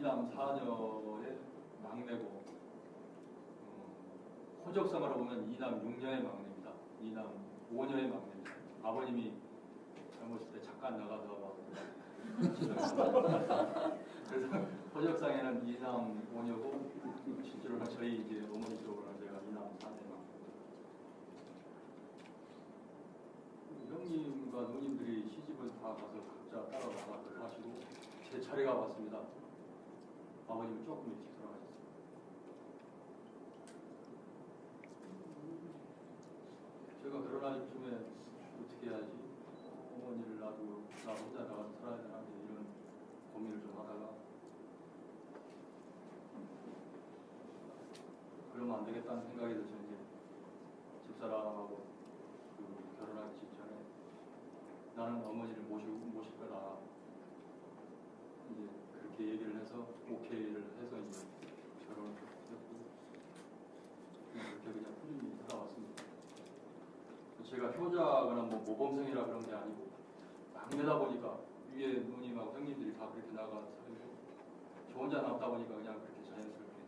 이남 사녀의 막내고 호적상으로 보면 이남 6녀의 막내입니다. 이남 5녀의 막내입니다. 아버님이 젊었을 때 잠깐 나가서 그래서 호적상에는 이남 5녀고 실제로는 저희 이제 어머니 쪽으로는 제가 이남 4녀. 형님과 누님들이 시집을 다 가서 각자 따라 나가서 하시고 제 차례가 왔습니다. 아버님은 조금 일찍 돌아가셨어요. 제가 결혼하기 쯤에 어떻게 해야지? 어머니를 놔두고 나 혼자 나가서 살아야 되나? 이런 고민을 좀 하다가 그러면 안 되겠다는 생각이 들어서 이제 집사람하고 결혼하기 직전에 나는 어머니를 모실 거다. 이제 그렇게 얘기를 해서 오케이를 해서 이제 결혼을 했고 그렇게 그냥 꾸준히 살아왔습니다. 제가 효자거나 뭐 모범생이라 그런 게 아니고 막내다 보니까 위에 누님하고 형님들이 다 그렇게 나가서 살고 저 혼자 남다 보니까 그냥 그렇게 자연스럽게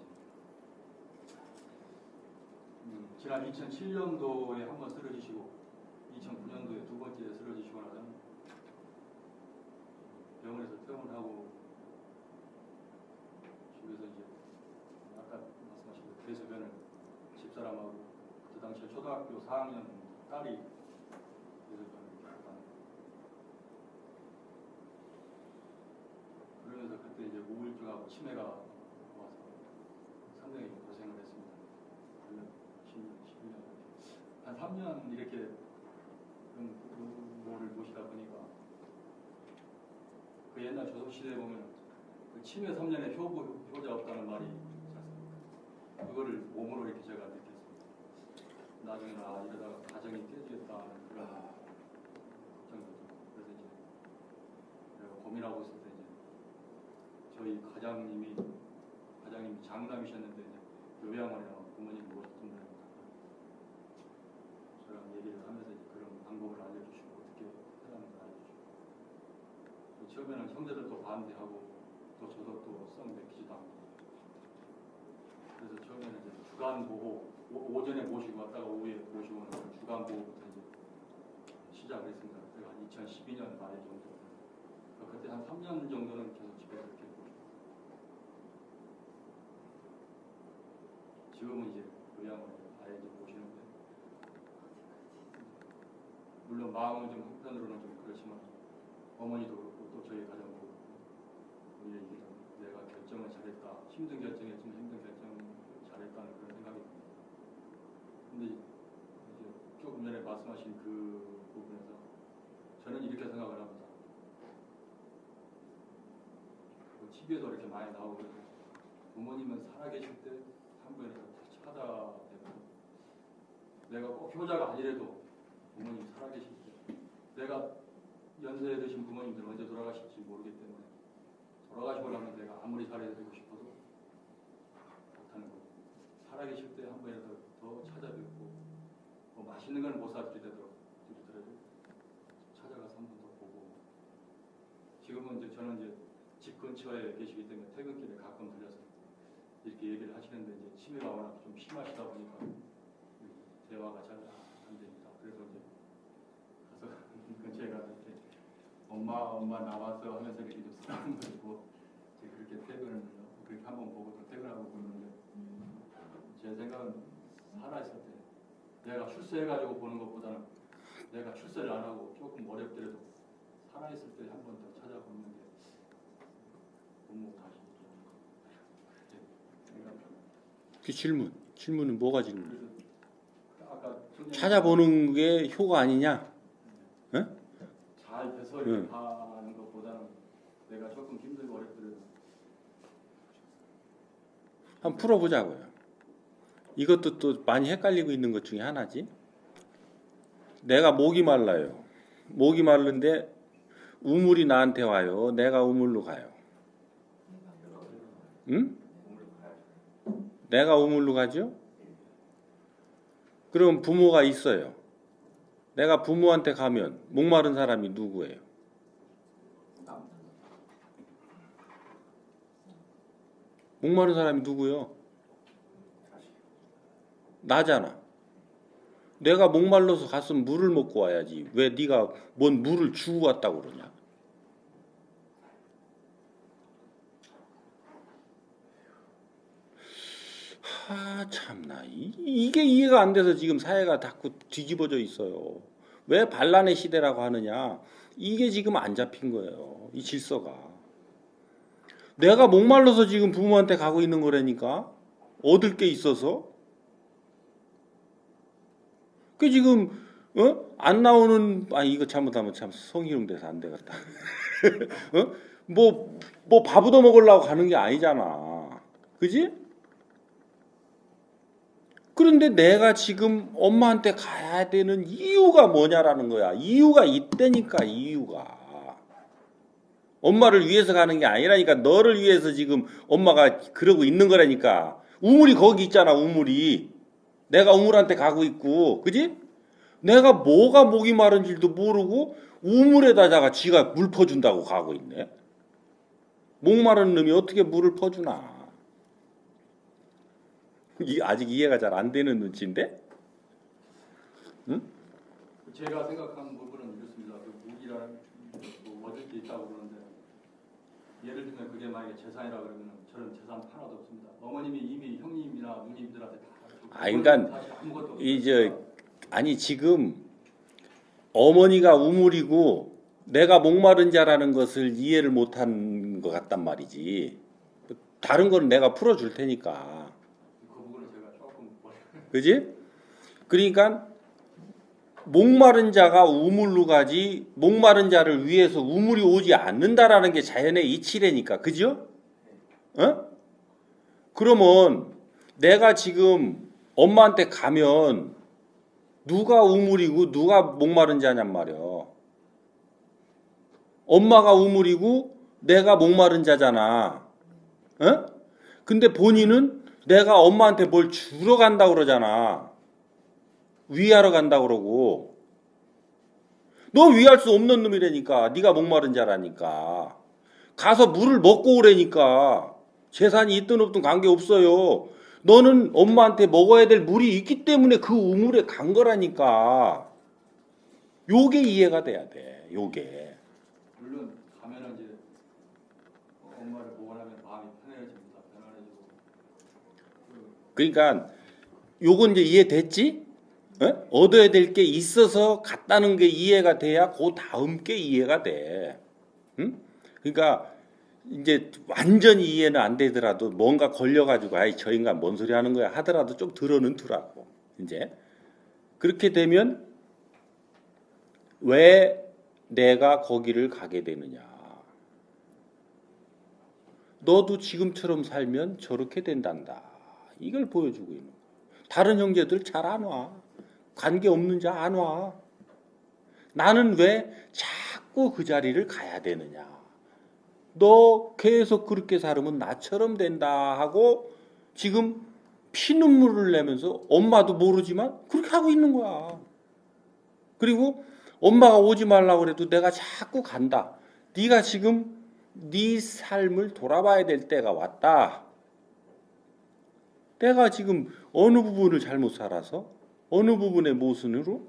지난 2007년도에 한 번 쓰러지시고 2009년도에 두 번째 쓰러지시고 나서는 병원에서 퇴원을 하고 집에서 이제 아까 말씀하신 대소변을 집사람하고 그 당시에 초등학교 4학년 딸이 대소변을 했다. 그러면서 그때 이제 우울증하고 치매가 와서 상당히 고생을 했습니다. 10년, 한 3년 이렇게 부모를 모시다 보니까 그 옛날 조선시대에 보면 그 치매 3년에 효자 없다는 말이 있지 않습니까? 그거를 몸으로 이렇게 제가 느꼈습니다. 나중에 이러다가 가정이 깨지겠다는 그런 걱정도 들고 그래서 이제 제가 고민하고 있을 때 이제 저희 과장님이 장남이셨는데 이제 요양원이랑 부모님 모셨던 분이 저랑 얘기를 하면서 이제 그런 방법을 알려주시고 어떻게 해야 하는지 알려주시고 처음에는 형제들도 반대하고 또 저도 또 썩 내키지도 않고 그래서 처음에는 이제 주간 보호 오전에 모시고 왔다가 오후에 모시고 오는 주간 보호부터 이제 시작을 했습니다. 제가 한 2012년 말 정도 그때 한 3년 정도는 계속 집에서 이렇게 모시고 지금은 이제 요양원에 아예 이제 모시는데 물론 마음은 좀 한편으로는 좀 그렇지만 어머니도 그렇고 또 저희 가정도 그렇고 내가 결정을 잘했다. 힘든 결정했지만 힘든 결정 잘했다는 그런 생각이 듭니다. 근데 이제 조금 전에 말씀하신 그 부분에서 저는 이렇게 생각을 합니다. TV에도 이렇게 많이 나오고 부모님은 살아계실 때 한 번이라도 찾아뵙고 내가 꼭 효자가 아니래도 부모님 살아계실 때 내가 연세에 드신 부모님들 언제 돌아가실지 모르기 때문에 돌아가시고 나면 내가 아무리 잘해드리고 싶어도 못하는 거고 살아계실 때 한 번이라도 더 찾아뵙고 뭐 맛있는 건 못 사드리더라도 찾아가서 한 번 더 보고 지금은 이제 저는 이제 집 근처에 계시기 때문에 퇴근길에 가끔 들려서 이렇게 얘기를 하시는데 이제 치매가 워낙 좀 심하시다 보니까 대화가 잘 안 됩니다. 그래서 이제 가서 근처에 가서 이렇게 엄마 나와서 하면서 이렇게 좀 쓰라는 거고 그렇게 퇴근을 그렇게 한번 보고 또 퇴근하고 그러는데 제 생각은 살아있을 때 내가 출세해가지고 보는 것보다는 내가 출세를 안 하고 조금 어렵더라도 살아있을 때 한 번 더 찾아보는 게 부모 다시 그 질문은 뭐가 질문? 아까 찾아보는 게 효가 아니냐? 응? 잘 돼서 이렇게 가는 것보다는 내가 조금 힘들고 어렵더라도 한번 풀어보자고요. 이것도 또 많이 헷갈리고 있는 것 중에 하나지. 내가 목이 말라요. 목이 마른데 우물이 나한테 와요. 내가 우물로 가요. 응? 내가 우물로 가죠? 그럼 부모가 있어요. 내가 부모한테 가면 목마른 사람이 누구예요? 목마른 사람이 누구요? 나잖아. 내가 목말라서 갔으면 물을 먹고 와야지. 왜 네가 뭔 물을 주고 왔다고 그러냐? 참나. 이게 이해가 안 돼서 지금 사회가 자꾸 뒤집어져 있어요. 왜 반란의 시대라고 하느냐? 이게 지금 안 잡힌 거예요. 이 질서가. 내가 목말라서 지금 부모한테 가고 있는 거라니까. 얻을 게 있어서. 그 지금 안 나오는 이거 잘못하면 참 성희롱 돼서 안 되겠다. 뭐 밥 얻어 먹으려고 가는 게 아니잖아. 그지? 그런데 내가 지금 엄마한테 가야 되는 이유가 뭐냐라는 거야. 이유가 있다니까, 이유가. 엄마를 위해서 가는 게 아니라니까. 너를 위해서 지금 엄마가 그러고 있는 거라니까. 우물이 거기 있잖아, 우물이. 내가 우물한테 가고 있고, 그지? 내가 뭐가 목이 마른 줄도 모르고 우물에다가 지가 물 퍼준다고 가고 있네. 목마른 놈이 어떻게 물을 퍼주나. 아직 이해가 잘 안 되는 눈치인데? 응? 제가 생각한 부분은 이렇습니다. 그 무기라는 뭐 얻을 게 있다고 그러는데 예를 들면 그게 만약에 재산이라 그러면 저는 재산 하나도 없습니다. 어머님이 이미 형님이나 누님들한테 다 그러니까 사실 아무것도 아니 지금 어머니가 우물이고 내가 목마른 자라는 것을 이해를 못한 것 같단 말이지. 다른 거는 내가 풀어줄 테니까. 그 부분은 제가 조금 그지? 그러니까 목마른 자가 우물로 가지 목마른 자를 위해서 우물이 오지 않는다라는 게 자연의 이치라니까. 그죠? 그러면 내가 지금 엄마한테 가면 누가 우물이고 누가 목마른 자냔 말이야. 엄마가 우물이고 내가 목마른 자잖아. 근데 본인은 내가 엄마한테 뭘 주러 간다고 그러잖아. 위하러 간다고 그러고. 너 위할 수 없는 놈이라니까. 네가 목마른 자라니까. 가서 물을 먹고 오라니까. 재산이 있든 없든 관계없어요. 너는 엄마한테 먹어야 될 물이 있기 때문에 그 우물에 간 거라니까. 요게 이해가 돼야 돼. 요게. 물론 가면은 이제 엄마를 보고 나면 마음이 편해집니다. 편안해지고. 그러니까 요건 이제 이해됐지? 얻어야 될 게 있어서 갔다는 게 이해가 돼야 그 다음 게 이해가 돼. 응? 그러니까 이제 완전히 이해는 안 되더라도 뭔가 걸려가지고 아이 저 인간 뭔 소리 하는 거야 하더라도 좀 들어는 두라고. 이제 그렇게 되면 왜 내가 거기를 가게 되느냐. 너도 지금처럼 살면 저렇게 된단다. 이걸 보여주고 있는 거야. 다른 형제들 잘 안 와. 관계없는 자 안 와. 나는 왜 자꾸 그 자리를 가야 되느냐. 너 계속 그렇게 살으면 나처럼 된다 하고 지금 피눈물을 내면서 엄마도 모르지만 그렇게 하고 있는 거야. 그리고 엄마가 오지 말라고 그래도 내가 자꾸 간다. 네가 지금 네 삶을 돌아봐야 될 때가 왔다. 내가 지금 어느 부분을 잘못 살아서 어느 부분의 모순으로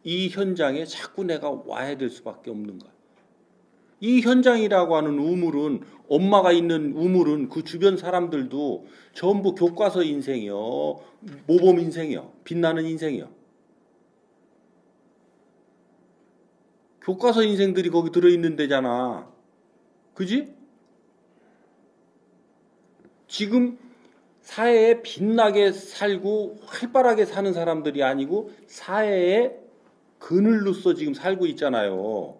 이 현장에 자꾸 내가 와야 될 수밖에 없는가. 이 현장이라고 하는 우물은 엄마가 있는 우물은 그 주변 사람들도 전부 교과서 인생이요. 모범 인생이요. 빛나는 인생이요. 교과서 인생들이 거기 들어있는 데잖아. 그지? 지금 사회에 빛나게 살고 활발하게 사는 사람들이 아니고 사회에 그늘로서 지금 살고 있잖아요.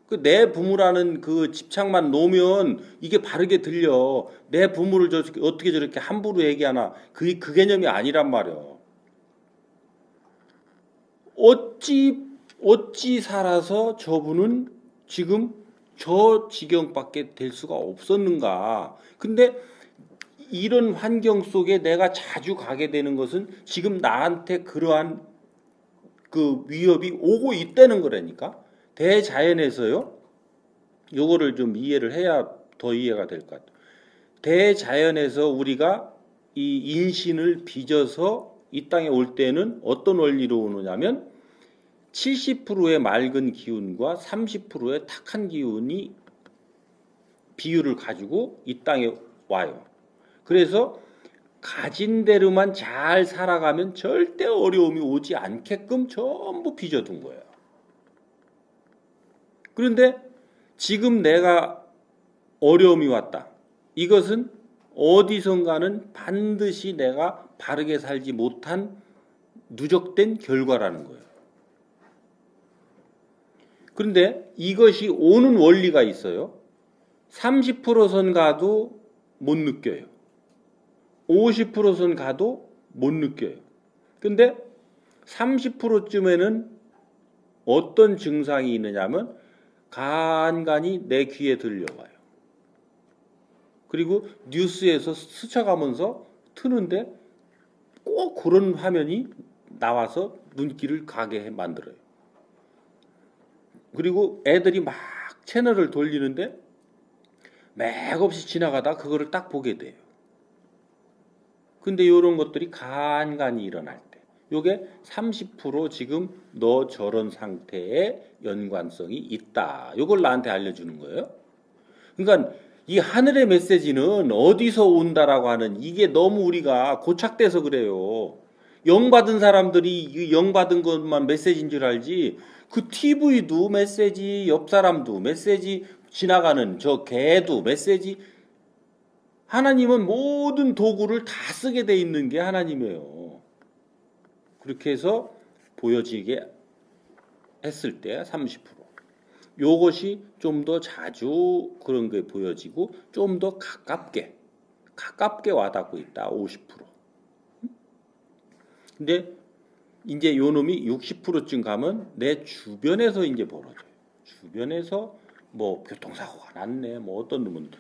그 내 부모라는 그 집착만 놓으면 이게 바르게 들려. 내 부모를 어떻게 저렇게 함부로 얘기하나. 그 개념이 아니란 말이야. 어찌 살아서 저분은 지금 저 지경밖에 될 수가 없었는가. 근데 이런 환경 속에 내가 자주 가게 되는 것은 지금 나한테 그러한 그 위협이 오고 있다는 거라니까. 대자연에서요. 요거를 좀 이해를 해야 더 이해가 될 것 같아요. 대자연에서 우리가 이 인신을 빚어서 이 땅에 올 때는 어떤 원리로 오느냐면 70%의 맑은 기운과 30%의 탁한 기운이 비율을 가지고 이 땅에 와요. 그래서 가진 대로만 잘 살아가면 절대 어려움이 오지 않게끔 전부 빚어둔 거예요. 그런데 지금 내가 어려움이 왔다. 이것은 어디선가는 반드시 내가 바르게 살지 못한 누적된 결과라는 거예요. 그런데 이것이 오는 원리가 있어요. 30%선 가도 못 느껴요. 50%선 가도 못 느껴요. 근데 30%쯤에는 어떤 증상이 있느냐면 간간히 내 귀에 들려와요. 그리고 뉴스에서 스쳐가면서 트는데 꼭 그런 화면이 나와서 눈길을 가게 만들어요. 그리고 애들이 막 채널을 돌리는데 맥없이 지나가다 그거를 딱 보게 돼요. 근데 이런 것들이 간간히 일어날 때 요게 30% 지금 너 저런 상태에 연관성이 있다. 요걸 나한테 알려주는 거예요. 그러니까 이 하늘의 메시지는 어디서 온다라고 하는 이게 너무 우리가 고착돼서 그래요. 영 받은 사람들이 영 받은 것만 메시지인 줄 알지 그 TV도 메시지, 옆 사람도 메시지, 지나가는 저 개도 메시지. 하나님은 모든 도구를 다 쓰게 돼 있는 게 하나님이에요. 그렇게 해서 보여지게 했을 때 30%. 요것이 좀 더 자주 그런 게 보여지고 좀 더 가깝게 와닿고 있다. 50%. 근데 이제 요 놈이 60%쯤 가면 내 주변에서 이제 벌어져요. 주변에서 뭐 교통사고가 났네. 뭐 어떤 놈은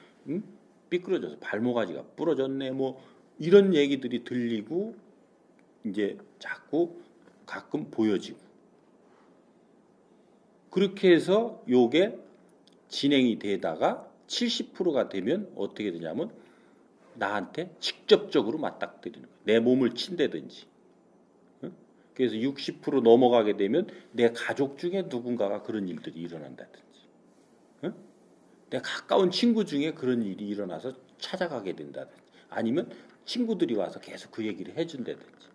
삐뚤어져서 발모가지가 부러졌네. 뭐 이런 얘기들이 들리고 이제 자꾸 가끔 보여지고 그렇게 해서 요게 진행이 되다가 70%가 되면 어떻게 되냐면 나한테 직접적으로 맞닥뜨리는 거예요. 내 몸을 친다든지. 그래서 60% 넘어가게 되면 내 가족 중에 누군가가 그런 일들이 일어난다든지. 내 가까운 친구 중에 그런 일이 일어나서 찾아가게 된다든지. 아니면 친구들이 와서 계속 그 얘기를 해준다든지.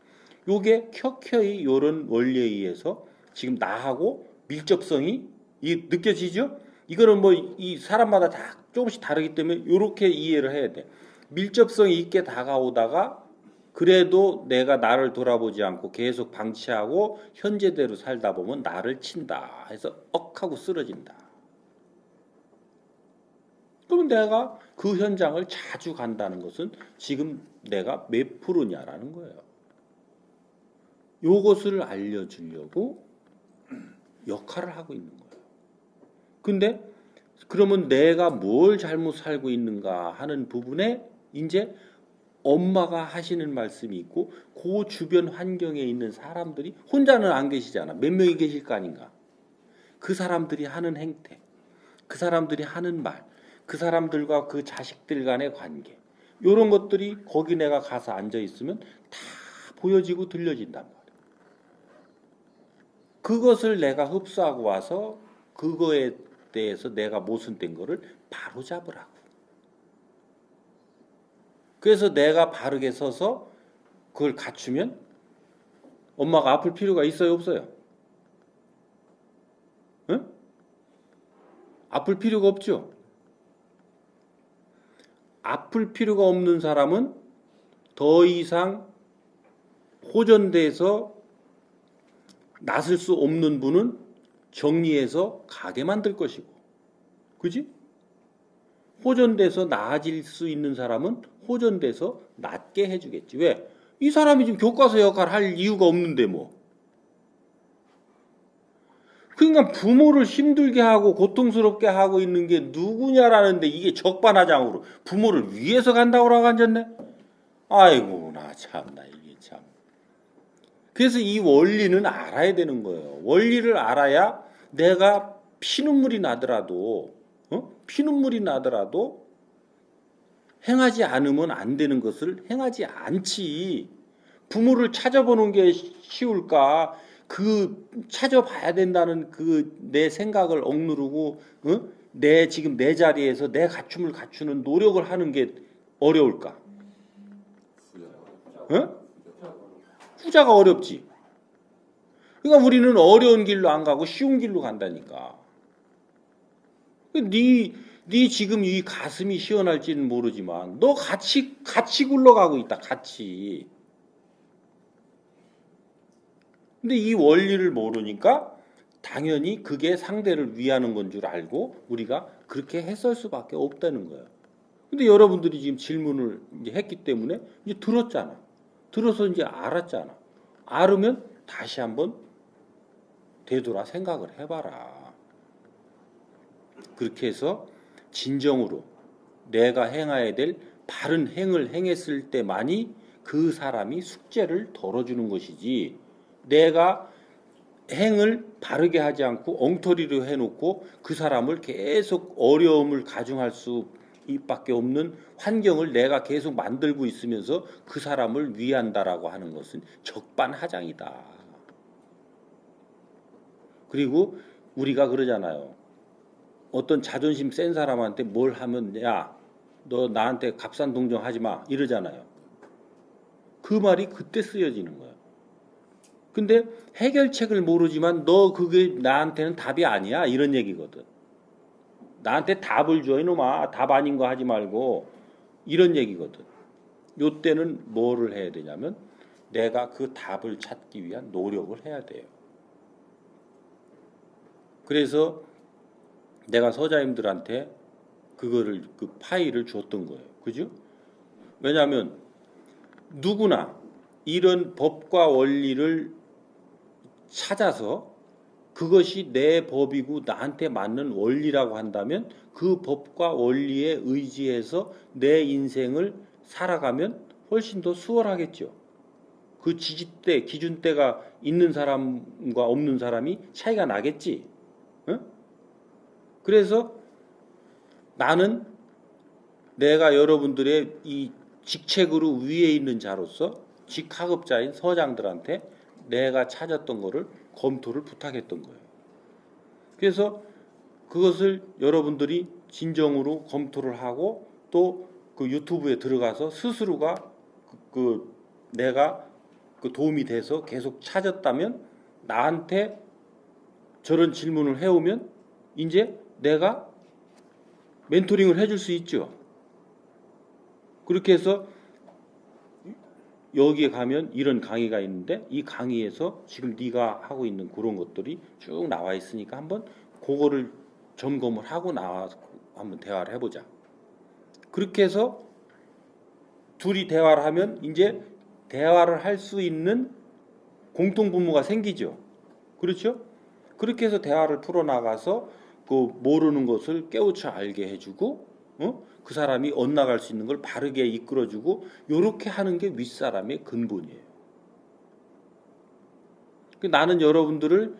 요게 켜켜이 이런 원리에 의해서 지금 나하고 밀접성이 느껴지죠? 이거는 뭐 이 사람마다 다 조금씩 다르기 때문에 이렇게 이해를 해야 돼. 밀접성이 있게 다가오다가 그래도 내가 나를 돌아보지 않고 계속 방치하고 현재대로 살다 보면 나를 친다 해서 억하고 쓰러진다. 그럼 내가 그 현장을 자주 간다는 것은 지금 내가 몇 프로냐라는 거예요. 요것을 알려주려고 역할을 하고 있는 거예요. 근데 그러면 내가 뭘 잘못 살고 있는가 하는 부분에 이제 엄마가 하시는 말씀이 있고 그 주변 환경에 있는 사람들이 혼자는 안 계시잖아. 몇 명이 계실 거 아닌가. 그 사람들이 하는 행태, 그 사람들이 하는 말, 그 사람들과 그 자식들 간의 관계 이런 것들이 거기 내가 가서 앉아 있으면 다 보여지고 들려진단 말이야. 그것을 내가 흡수하고 와서 그거에 대해서 내가 모순된 거를 바로 잡으라고. 그래서 내가 바르게 서서 그걸 갖추면 엄마가 아플 필요가 있어요, 없어요? 응? 아플 필요가 없죠. 아플 필요가 없는 사람은 더 이상 호전돼서 나설 수 없는 분은 정리해서 가게 만들 것이고, 그지? 호전돼서 나아질 수 있는 사람은 호전돼서 낫게 해주겠지. 왜? 이 사람이 지금 교과서 역할을 할 이유가 없는데 뭐. 그러니까 부모를 힘들게 하고 고통스럽게 하고 있는 게 누구냐라는데 이게 적반하장으로 부모를 위해서 간다고 라고 앉았네. 아이고 나 참나 이게 참. 그래서 이 원리는 알아야 되는 거예요. 원리를 알아야 내가 피눈물이 나더라도 피눈물이 나더라도 행하지 않으면 안 되는 것을 행하지 않지. 부모를 찾아보는 게 쉬울까? 그 찾아봐야 된다는 그 내 생각을 억누르고 내 지금 내 자리에서 내 갖춤을 갖추는 노력을 하는 게 어려울까? 후자가 어렵지. 그러니까 우리는 어려운 길로 안 가고 쉬운 길로 간다니까. 네 지금 이 가슴이 시원할지는 모르지만 너 같이 굴러가고 있다. 같이. 근데 이 원리를 모르니까 당연히 그게 상대를 위하는 건 줄 알고 우리가 그렇게 했을 수밖에 없다는 거예요. 근데 여러분들이 지금 질문을 이제 했기 때문에 이제 들었잖아. 들어서 이제 알았잖아. 알으면 다시 한번 되돌아 생각을 해봐라. 그렇게 해서 진정으로 내가 행해야 될 바른 행을 행했을 때만이 그 사람이 숙제를 덜어주는 것이지, 내가 행을 바르게 하지 않고 엉터리로 해놓고 그 사람을 계속 어려움을 가중할 수밖에 없는 환경을 내가 계속 만들고 있으면서 그 사람을 위한다라고 하는 것은 적반하장이다. 그리고 우리가 그러잖아요. 어떤 자존심 센 사람한테 뭘 하면 야, 너 나한테 값싼 동정 하지 마 이러잖아요. 그 말이 그때 쓰여지는 거예요. 근데 해결책을 모르지만 너 그게 나한테는 답이 아니야 이런 얘기거든. 나한테 답을 줘 이놈아. 답 아닌 거 하지 말고 이런 얘기거든. 요때는 뭐를 해야 되냐면 내가 그 답을 찾기 위한 노력을 해야 돼요. 그래서 내가 서자님들한테 그거를 그 파일을 줬던 거예요. 그죠? 왜냐하면 누구나 이런 법과 원리를 찾아서 그것이 내 법이고 나한테 맞는 원리라고 한다면 그 법과 원리에 의지해서 내 인생을 살아가면 훨씬 더 수월하겠죠. 그 지지대, 기준대가 있는 사람과 없는 사람이 차이가 나겠지. 응? 그래서 나는 내가 여러분들의 이 직책으로 위에 있는 자로서 직하급자인 서장들한테 내가 찾았던 거를 검토를 부탁했던 거예요. 그래서 그것을 여러분들이 진정으로 검토를 하고 또 그 유튜브에 들어가서 스스로가 내가 그 도움이 돼서 계속 찾았다면 나한테 저런 질문을 해오면 이제 내가 멘토링을 해줄 수 있죠. 그렇게 해서 여기에 가면 이런 강의가 있는데 이 강의에서 지금 네가 하고 있는 그런 것들이 쭉 나와 있으니까 한번 그거를 점검을 하고 나와서 한번 대화를 해보자. 그렇게 해서 둘이 대화를 하면 이제 대화를 할 수 있는 공통분모가 생기죠. 그렇죠? 그렇게 해서 대화를 풀어나가서 그 모르는 것을 깨우쳐 알게 해주고 그 사람이 엇나갈 수 있는 걸 바르게 이끌어주고 이렇게 하는 게 윗사람의 근본이에요. 나는 여러분들을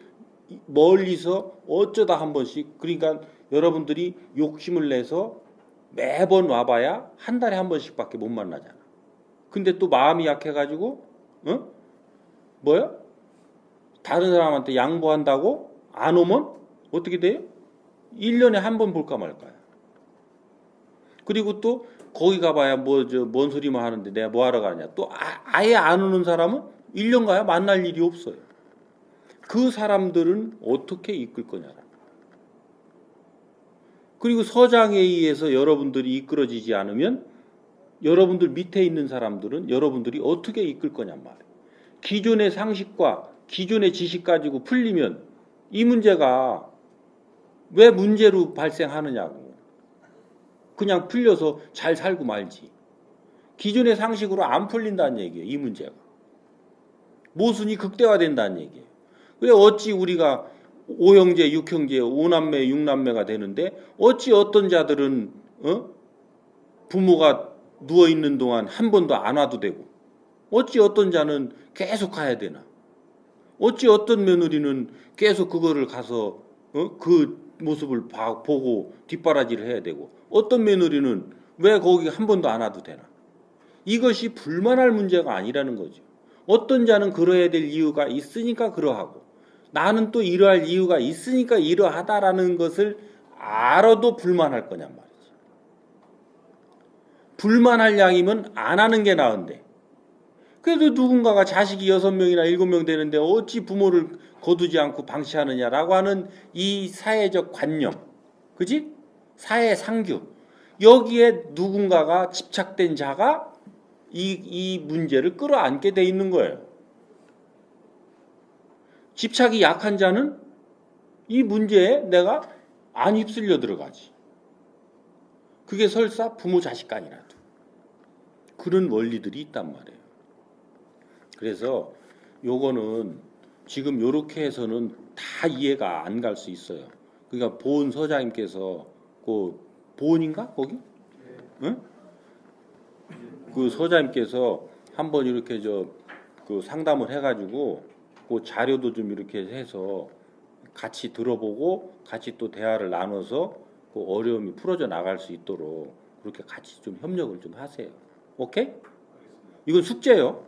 멀리서 어쩌다 한 번씩, 그러니까 여러분들이 욕심을 내서 매번 와봐야 한 달에 한 번씩밖에 못 만나잖아. 근데 또 마음이 약해가지고 뭐야? 다른 사람한테 양보한다고 안 오면 어떻게 돼요? 1년에 한 번 볼까 말까요. 그리고 또 거기 가봐야 뭔 소리만 하는데 내가 뭐하러 가냐. 또 아예 안 오는 사람은 1년 가야 만날 일이 없어요. 그 사람들은 어떻게 이끌 거냐라. 그리고 서장에 의해서 여러분들이 이끌어지지 않으면 여러분들 밑에 있는 사람들은 여러분들이 어떻게 이끌 거냔 말이에요. 기존의 상식과 기존의 지식 가지고 풀리면 이 문제가 왜 문제로 발생하느냐고. 그냥 풀려서 잘 살고 말지. 기존의 상식으로 안 풀린다는 얘기예요. 이 문제가. 모순이 극대화된다는 얘기예요. 그래 어찌 우리가 5형제, 6형제, 5남매, 6남매가 되는데 어찌 어떤 자들은 부모가 누워있는 동안 한 번도 안 와도 되고 어찌 어떤 자는 계속 가야 되나. 어찌 어떤 며느리는 계속 그거를 가서 그 모습을 보고 뒷바라지를 해야 되고 어떤 며느리는 왜 거기 한 번도 안 와도 되나? 이것이 불만할 문제가 아니라는 거죠. 어떤 자는 그러해야 될 이유가 있으니까 그러하고 나는 또 이러할 이유가 있으니까 이러하다라는 것을 알아도 불만할 거냔 말이지. 불만할 양이면 안 하는 게 나은데 그래도 누군가가 자식이 6명이나 7명 되는데 어찌 부모를 거두지 않고 방치하느냐라고 하는 이 사회적 관념, 그지? 사회 상규, 여기에 누군가가 집착된 자가 이 문제를 끌어안게 돼 있는 거예요. 집착이 약한 자는 이 문제에 내가 안 휩쓸려 들어가지. 그게 설사 부모 자식 간이라도. 그런 원리들이 있단 말이에요. 그래서 요거는 지금 요렇게 해서는 다 이해가 안 갈 수 있어요. 그러니까 보은 서장님께서 그 보은인가 거기? 응? 그 서장님께서 한번 이렇게 그 상담을 해가지고 그 자료도 좀 이렇게 해서 같이 들어보고 같이 또 대화를 나눠서 그 어려움이 풀어져 나갈 수 있도록 그렇게 같이 좀 협력을 좀 하세요. 오케이? 이건 숙제요.